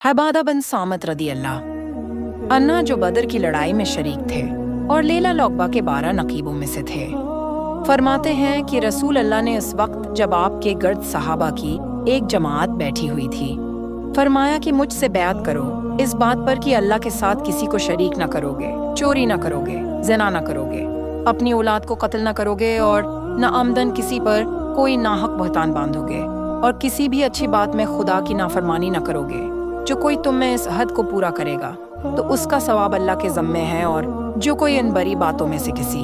हबादा बिन सामत रदी अल्लाह अन्ना जो बदर की लड़ाई में शरीक थे और लेला लौकबा के 12 नकीबों में से थे, फरमाते हैं कि रसूल अल्लाह ने इस वक्त जब आपके गर्द सहाबा की एक जमात बैठी हुई थी, फरमाया कि मुझसे बैत करो इस बात पर कि अल्लाह के साथ किसी को शरीक न करोगे, चोरी न करोगे, ज़िना न करोगे, अपनी औलाद को कत्ल न करोगे और न आमदन किसी पर कोई नाहक बहतान बांधोगे और किसी भी अच्छी बात में खुदा की नाफरमानी न करोगे। जो कोई तुम में इस हद को पूरा करेगा तो उसका सवाब अल्लाह के ज़म्मे है, और जो कोई इन बड़ी बातों में से किसी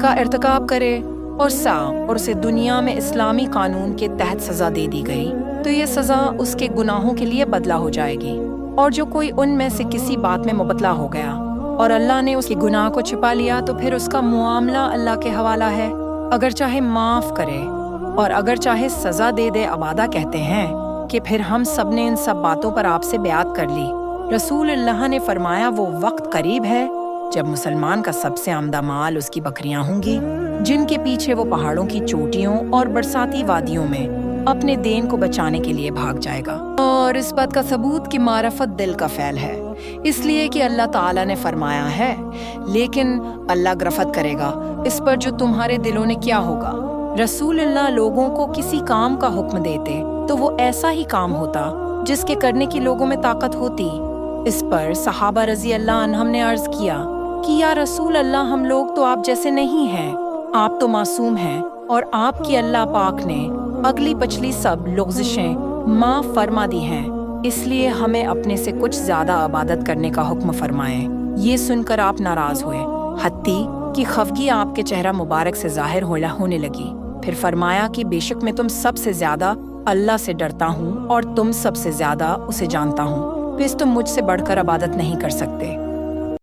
का इर्तिकाब करे और उसे दुनिया में इस्लामी कानून के तहत सज़ा दे दी गई तो ये सज़ा उसके गुनाहों के लिए बदला हो जाएगी। और जो कोई उनमें से किसी बात में मुबतला हो गया और अल्लाह ने उसके गुनाह को छिपा लिया तो फिर उसका मुआमला अल्लाह के हवाला है, अगर चाहे माफ़ करे और अगर चाहे सज़ा दे दे। अबादा कहते हैं कि फिर हम सब ने इन सब बातों पर आपसे ब्यात कर ली। रसूल अल्लाह ने फरमाया वो वक्त करीब है जब मुसलमान का सबसे आमदा माल उसकी बकरियां होंगी, जिनके पीछे वो पहाड़ों की चोटियों और बरसाती वादियों में अपने देन को बचाने के लिए भाग जाएगा। और इस बात का सबूत कि मारफत दिल का फैल है, इसलिए कि अल्लाह ताला ने फरमाया है, लेकिन अल्लाह गिरफ्त करेगा इस पर जो तुम्हारे दिलों ने किया होगा। रसूल अल्लाह लोगों को किसी काम का हुक्म देते तो वो ऐसा ही काम होता जिसके करने की लोगों में ताकत होती। इस पर सहाबा रजी अल्लाह अन्हम ने अर्ज किया कि या रसूल अल्लाह, हम लोग तो आप जैसे नहीं हैं, आप तो मासूम हैं और आपकी अल्लाह पाक ने अगली पछली सब लग़ज़िशें माफ़ फरमा दी हैं, इसलिए हमें अपने से कुछ ज़्यादा इबादत करने का हुक्म फरमाएं। ये सुनकर आप नाराज़ हुए, हत्ती कि खफगी आपके चेहरा मुबारक से ज़ाहिर होने लगी। फिर फरमाया कि बेशक मैं तुम सबसे ज़्यादा अल्लाह से डरता हूँ और तुम सबसे ज़्यादा उसे जानता हूँ, फिर तुम मुझसे बढ़कर इबादत नहीं कर सकते।